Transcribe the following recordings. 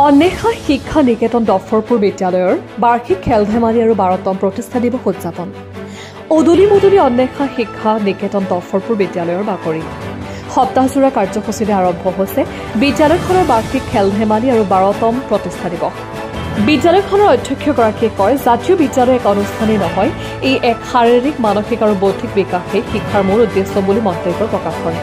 অন্বেষা শিক্ষা নিকেতন দফৰপুৰ বিদ্যালয়ৰ বাৰ্ষিক খেল ধেমালি আৰু 12তম প্ৰতিষ্ঠা দিৱস উদযাপন উদুলি মুদুলি অন্বেষা শিক্ষা নিকেতন দফৰপুৰ বিদ্যালয়ৰ বাকৰি সপ্তাহজোৰা কাৰ্যসূচীৰে আৰম্ভ হৈছে বিদ্যালয়খনৰ বাৰ্ষিক খেল ধেমালি আৰু 12তম প্ৰতিষ্ঠা দিৱস। বিদ্যালয়খনৰ অধ্যক্ষগৰাকীয়ে কয়, জাতীয় বিদ্যালয় এক অনুষ্ঠানেই নহয়, ই এক শাৰীৰিক মানসিক আৰু বৌদ্ধিক বিকাশেই শিক্ষাৰ মূল উদ্দেশ্য বুলি মন্তব্য প্ৰকাশ কৰে।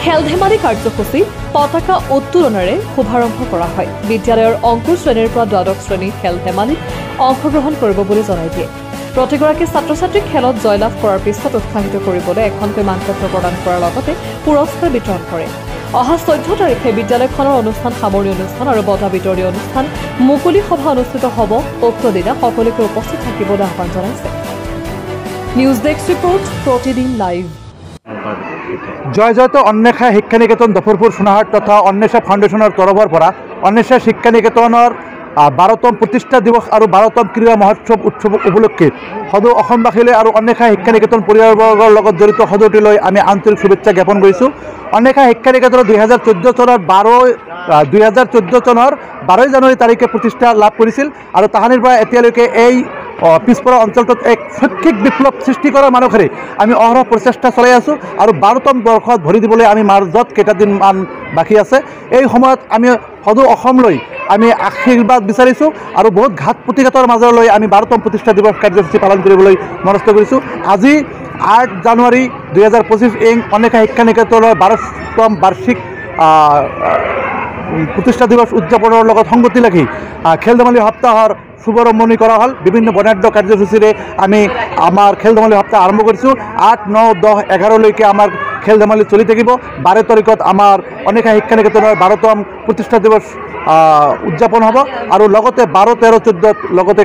খেল ধেমালি কাৰ্যসূচী পতাকা উত্তোলনেৰে শুভাৰম্ভ কৰা হয়। বিদ্যালয়ৰ অংকুৰ শ্ৰেণীৰ পৰা দ্বাদশ শ্ৰেণীৰ খেল ধেমালিত অংশগ্ৰহণ কৰিব বুলি জনাই দিয়ে। প্ৰতিগৰাকী ছাত্ৰ ছাত্ৰীক খেলত জয়লাভ কৰাৰ পিছত উৎসাহিত কৰিবলৈ এখনকৈ মানপত্ৰ প্ৰদান কৰাৰ লগতে পুৰস্কাৰ বিতৰণ কৰে। অহা 14 তাৰিখে বিদ্যালয়খনৰ অনুষ্ঠান সামৰণি অনুষ্ঠান আৰু বঁটা বিতৰণী অনুষ্ঠান মুকলি সভা অনুষ্ঠিত হ'ব। উক্ত দিনা সকলোকে উপস্থিত থাকিবলৈ আহ্বান জনাইছে। নিউজ ডেস্ক ৰিপৰ্ট, প্ৰতিদিন লাইভ। জয়জয়ত অন্বেষা শিক্ষা নিকেতন দফৰপুৰ সোনাহাট তথা অন্বেষা ফাউণ্ডেশ্যনৰ তৰফৰ পৰা অন্বেষা শিক্ষা নিকেতনৰ 12তম প্ৰতিষ্ঠা দিৱস আৰু 12তম ক্ৰীড়া মহোৎসৱ উৎসৱ উপলক্ষে সদৌ অসমবাসীলৈ আৰু অন্বেষা শিক্ষা নিকেতন পৰিয়ালবৰ্গৰ লগত জড়িত সদৌটিলৈ আমি আন্তৰিক শুভেচ্ছা জ্ঞাপন কৰিছোঁ। অন্বেষা শিক্ষা নিকেতনৰ 2014 চনৰ 12 জানুৱাৰী তাৰিখে প্ৰতিষ্ঠা লাভ কৰিছিল আৰু তাহানিৰ পৰা এতিয়ালৈকে এই পিছপৰা অঞ্চলটোত এক শৈক্ষিক বিপ্লৱ সৃষ্টি কৰাৰ মানসেৰে আমি অহৰহ প্ৰচেষ্টা চলাই আছোঁ আৰু 12তম বৰ্ষত ভৰি দিবলৈ আমি মাজত কেইটাদিনমান বাকী আছে। এই সময়ত আমি সদৌ অসমলৈ আমি আশীৰ্বাদ বিচাৰিছোঁ আৰু বহুত ঘাট প্ৰতিঘাতৰ মাজলৈ আমি 12তম প্ৰতিষ্ঠা দিৱস কাৰ্যসূচী পালন কৰিবলৈ মনস্থ কৰিছোঁ। আজি 8 জানুৱাৰী 2025 অন্বেষা শিক্ষা নিকেতনৰ 12তম বাৰ্ষিক প্ৰতিষ্ঠা দিৱস উদযাপনৰ লগত সংগতি ৰাখি খেল ধেমালি সপ্তাহৰ শুভাৰম্ভণি কৰা হ'ল। বিভিন্ন বৰ্ণাঢ্য কাৰ্যসূচীৰে আমি আমাৰ খেল ধেমালি সপ্তাহ আৰম্ভ কৰিছোঁ। 8, 9, 10, 11লৈকে আমাৰ খেল ধেমালি চলি থাকিব। 12 তাৰিখত আমাৰ অন্বেষা শিক্ষা নিকেতনৰ 12তম প্ৰতিষ্ঠা দিৱস উদযাপন হ'ব আৰু লগতে 12, 13, 14ত লগতে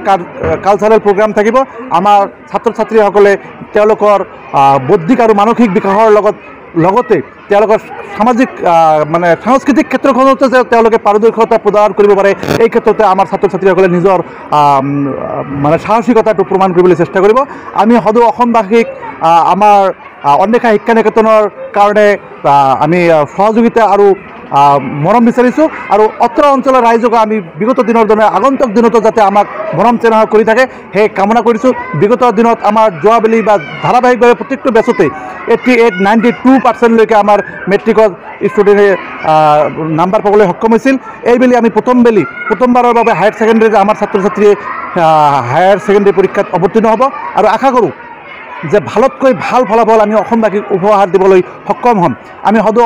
কালচাৰেল প্ৰগ্ৰাম থাকিব। আমাৰ ছাত্ৰ ছাত্ৰীসকলে তেওঁলোকৰ বৌদ্ধিক আৰু মানসিক বিকাশৰ লগতে তেওঁলোকৰ সামাজিক সাংস্কৃতিক ক্ষেত্ৰখনতো যে তেওঁলোকে পাৰদৰ্শিতা প্ৰদান কৰিব পাৰে, এই ক্ষেত্ৰতে আমাৰ ছাত্ৰ ছাত্ৰীসকলে নিজৰ সাহসিকতাটো প্ৰমাণ কৰিবলৈ চেষ্টা কৰিব। আমি সদৌ অসমবাসীক আমাৰ অন্বেষা শিক্ষা নিকেতনৰ কাৰণে আমি সহযোগিতা আৰু মৰম বিচাৰিছোঁ আৰু অত্ৰ অঞ্চলৰ ৰাইজক আমি বিগত দিনৰ দৰে আগন্তুক দিনতো যাতে আমাক মৰম চেনেহ কৰি থাকে সেই কামনা কৰিছোঁ। বিগত দিনত আমাৰ যোৱাবেলি বা ধাৰাবাহিকভাৱে প্ৰত্যেকটো বেচতে 88, 92% আমাৰ মেট্ৰিকত ষ্টুডেণ্টে নাম্বাৰ পাবলৈ সক্ষম হৈছিল। এইবেলি আমি প্ৰথমবাৰৰ বাবে হায়াৰ ছেকেণ্ডেৰীত আমাৰ ছাত্ৰ ছাত্ৰীয়ে হায়াৰ ছেকেণ্ডেৰী পৰীক্ষাত অৱতীৰ্ণ হ'ব আৰু আশা কৰোঁ যে ভালতকৈ ভাল ফলাফল আমি অসমবাসীক উপহাৰ দিবলৈ সক্ষম হ'ম। আমি সদৌ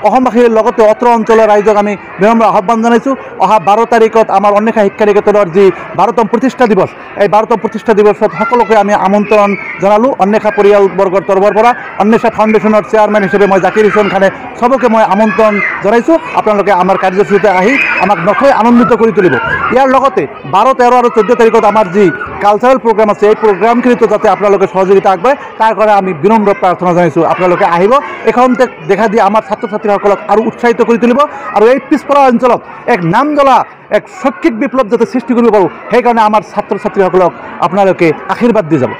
অসমবাসীৰ লগতে অত্ৰ অঞ্চলৰ ৰাইজক আমি বিনম্ৰ আহ্বান জনাইছোঁ। অহা 12 তাৰিখত আমাৰ অন্বেষা শিক্ষা নিকেতনৰ যি 12তম প্ৰতিষ্ঠা দিৱস, এই 12তম প্ৰতিষ্ঠা দিৱসত সকলোকে আমি আমন্ত্ৰণ জনালোঁ। অন্বেষা পৰিয়ালবৰ্গৰ তৰফৰ পৰা অন্বেষা ফাউণ্ডেশ্যনৰ চেয়াৰমেন হিচাপে মই জাকিৰ হুছেইন খানে চবকে মই আমন্ত্ৰণ জনাইছোঁ। আপোনালোকে আমাৰ কাৰ্যসূচীতে আহি আমাক নথৈ আনন্দিত কৰি তুলিব। ইয়াৰ লগতে 12, 13 আৰু 14 তাৰিখত আমাৰ যি কালচাৰেল প্ৰগ্ৰাম আছে, এই প্ৰগ্ৰামখিনিতো যাতে আপোনালোকে সহযোগিতা আগবাঢ়ে তাৰ কাৰণে আমি বিনম্ৰ প্ৰাৰ্থনা জনাইছোঁ। আপোনালোকে আহিব, এইখনতে দেখা দি আমাৰ ছাত্ৰ ছাত্ৰীসকলক আৰু উৎসাহিত কৰি তুলিব আৰু এই পিছপৰা অঞ্চলত এক নাম জ্বলা এক শৈক্ষিক বিপ্লৱ যাতে সৃষ্টি কৰিব পাৰোঁ, সেইকাৰণে আমাৰ ছাত্ৰ ছাত্ৰীসকলক আপোনালোকে আশীৰ্বাদ দি যাব।